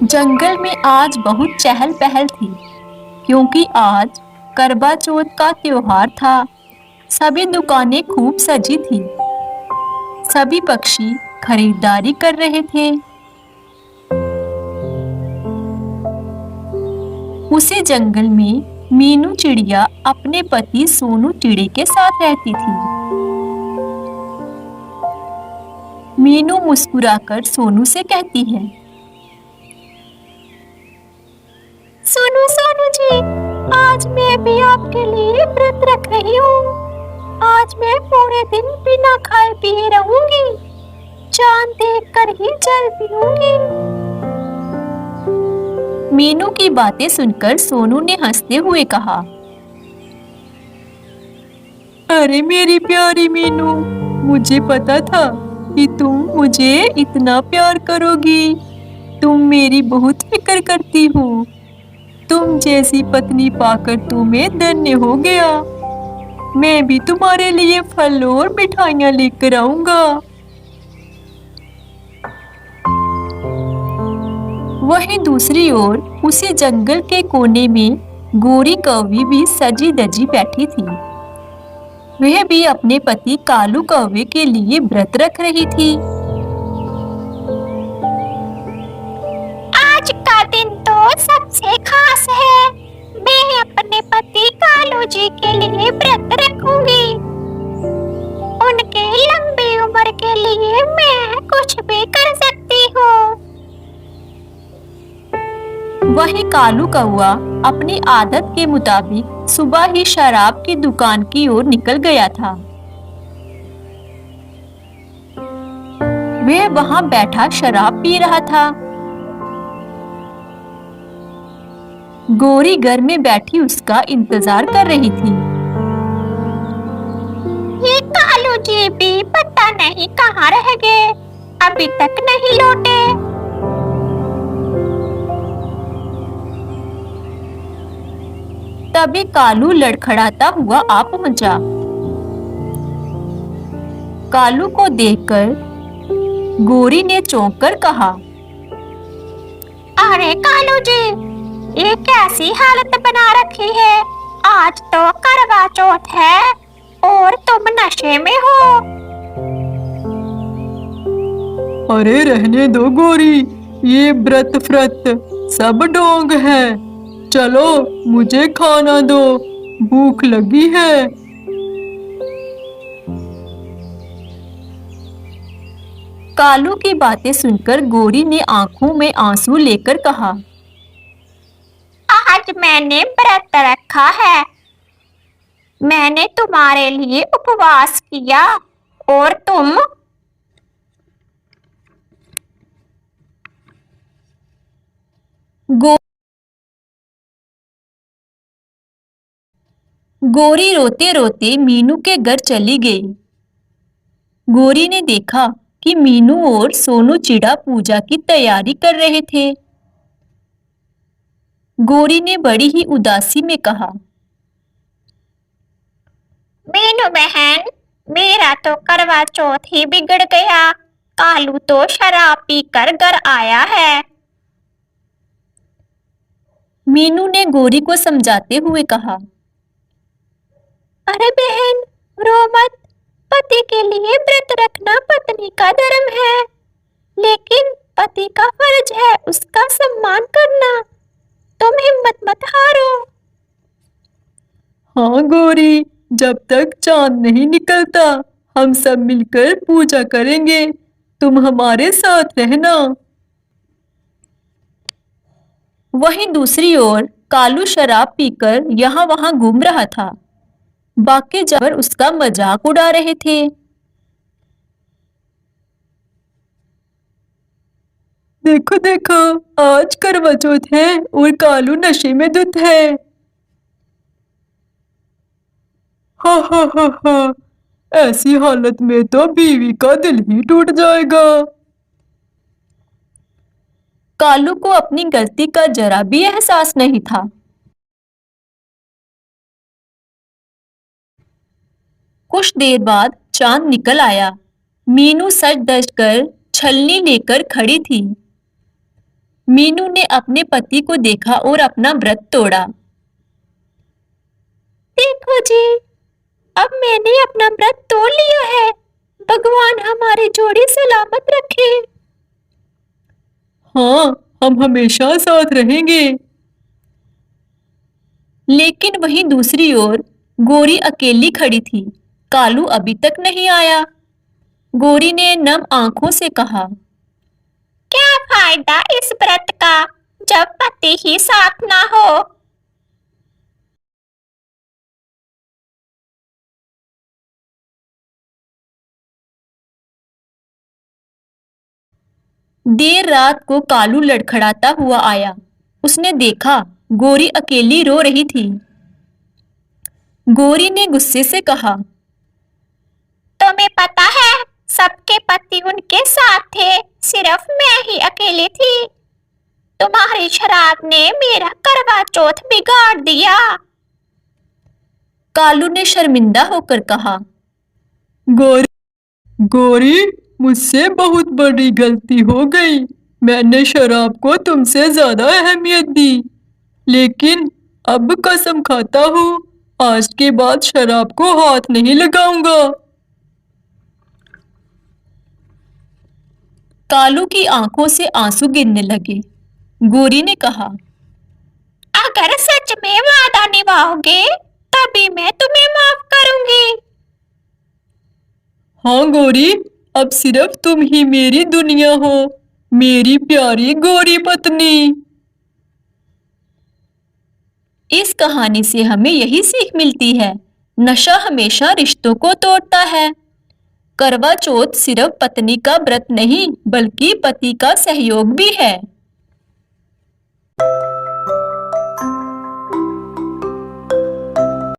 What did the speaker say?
जंगल में आज बहुत चहल पहल थी क्योंकि आज करवा चौथ का त्योहार था। सभी दुकानें खूब सजी थी। सभी पक्षी खरीदारी कर रहे थे। उसी जंगल में मीनू चिड़िया अपने पति सोनू चिड़े के साथ रहती थी। मीनू मुस्कुराकर सोनू से कहती है, सोनू सोनू जी, आज मैं भी आपके लिए व्रत रख रही हूँ। आज मैं पूरे दिन बिना खाए पिए रहूंगी। चांद देखकर ही जल पीऊंगी। मीनू की बातें सुनकर सोनू ने हंसते हुए कहा, अरे मेरी प्यारी मीनू, मुझे पता था कि तुम मुझे इतना प्यार करोगी। तुम मेरी बहुत फिक्र करती हो। तुम जैसी पत्नी पाकर तो मैं धन्य हो गया। मैं भी तुम्हारे लिए फल और मिठाइयाँ लेकर आऊंगा। वहीं दूसरी ओर उसी जंगल के कोने में गोरी कौवी भी सजी धजी बैठी थी। वह भी अपने पति कालू कौवे के लिए व्रत रख रही थी। आज का दिन तो सबसे खास है। मैं अपने पति कालू जी के लिए व्रत रखूंगी। उनके लंबी उम्र के लिए मैं कुछ भी कर सकती हूँ। वही कालू कौवा अपनी आदत के मुताबिक सुबह ही शराब की दुकान की ओर निकल गया था। वह वहां बैठा शराब पी रहा था। गोरी घर में बैठी उसका इंतजार कर रही थी। ये कालू जी भी पता नहीं कहाँ रह गए, अभी तक नहीं लौटे। तभी कालू लड़खड़ाता हुआ आ पहुंचा। कालू को देखकर गोरी ने चौंक कर कहा, अरे कालू जी, ये कैसी हालत बना रखी है। आज तो करवा चौथ है और तुम नशे में हो। अरे रहने दो गोरी, ये व्रत फ्रत सब ढोंग है। चलो मुझे खाना दो, भूख लगी है। कालू की बातें सुनकर गोरी ने आंखों में आंसू लेकर कहा, आज मैंने व्रत रखा है। मैंने तुम्हारे लिए उपवास किया और तुम गोरी रोते रोते मीनू के घर चली गई। गोरी ने देखा कि मीनू और सोनू चिड़ा पूजा की तैयारी कर रहे थे। गोरी ने बड़ी ही उदासी में कहा, मीनू बहन, मेरा तो करवा चौथ ही बिगड़ गया। कालू तो शराब पीकर घर आया है। मीनू ने गोरी को समझाते हुए कहा, अरे बहन, रो मत। पति के लिए व्रत रखना पत्नी का धर्म है, लेकिन पति का फर्ज है उसका सम्मान करना। तुम हिम्मत मत हारो। हाँ गोरी, जब तक चांद नहीं निकलता हम सब मिलकर पूजा करेंगे। तुम हमारे साथ रहना। वहीं दूसरी ओर कालू शराब पीकर यहाँ वहां घूम रहा था। बाकी जानवर उसका मजाक उड़ा रहे थे। देखो देखो, आज करवा चौथ है और कालू नशे में धुत है। हा हा हा हा, ऐसी हालत में तो बीवी का दिल ही टूट जाएगा। कालू को अपनी गलती का जरा भी एहसास नहीं था। कुछ देर बाद चांद निकल आया। मीनू सज धज कर छलनी लेकर खड़ी थी। मीनू ने अपने पति को देखा और अपना व्रत तोड़ा। देखो जी, अब मैंने अपना व्रत तोड़ लिया है। भगवान हमारी जोड़ी सलामत रखे। हाँ, हम हमेशा साथ रहेंगे। लेकिन वहीं दूसरी ओर गोरी अकेली खड़ी थी। कालू अभी तक नहीं आया। गोरी ने नम आंखों से कहा, क्या फायदा इस व्रत का जब पति ही साथ ना हो। देर रात को कालू लड़खड़ाता हुआ आया। उसने देखा गोरी अकेली रो रही थी। गोरी ने गुस्से से कहा, तुम्हें पता है सबके पति उनके साथ थे, सिर्फ मैं ही अकेली थी। तुम्हारी शराब ने मेरा करवा चौथ बिगाड़ दिया। कालू ने शर्मिंदा होकर कहा, गोरी, मुझसे बहुत बड़ी गलती हो गई। मैंने शराब को तुमसे ज्यादा अहमियत दी। लेकिन अब कसम खाता हूँ, आज के बाद शराब को हाथ नहीं लगाऊंगा। कालू की आंखों से आंसू गिरने लगे। गोरी ने कहा, अगर सच में वादा निभाओगे तभी मैं तुम्हें माफ करूंगी। हाँ गोरी, अब सिर्फ तुम ही मेरी दुनिया हो, मेरी प्यारी गोरी पत्नी। इस कहानी से हमें यही सीख मिलती है, नशा हमेशा रिश्तों को तोड़ता है। करवा चौथ सिर्फ पत्नी का व्रत नहीं, बल्कि पति का सहयोग भी है।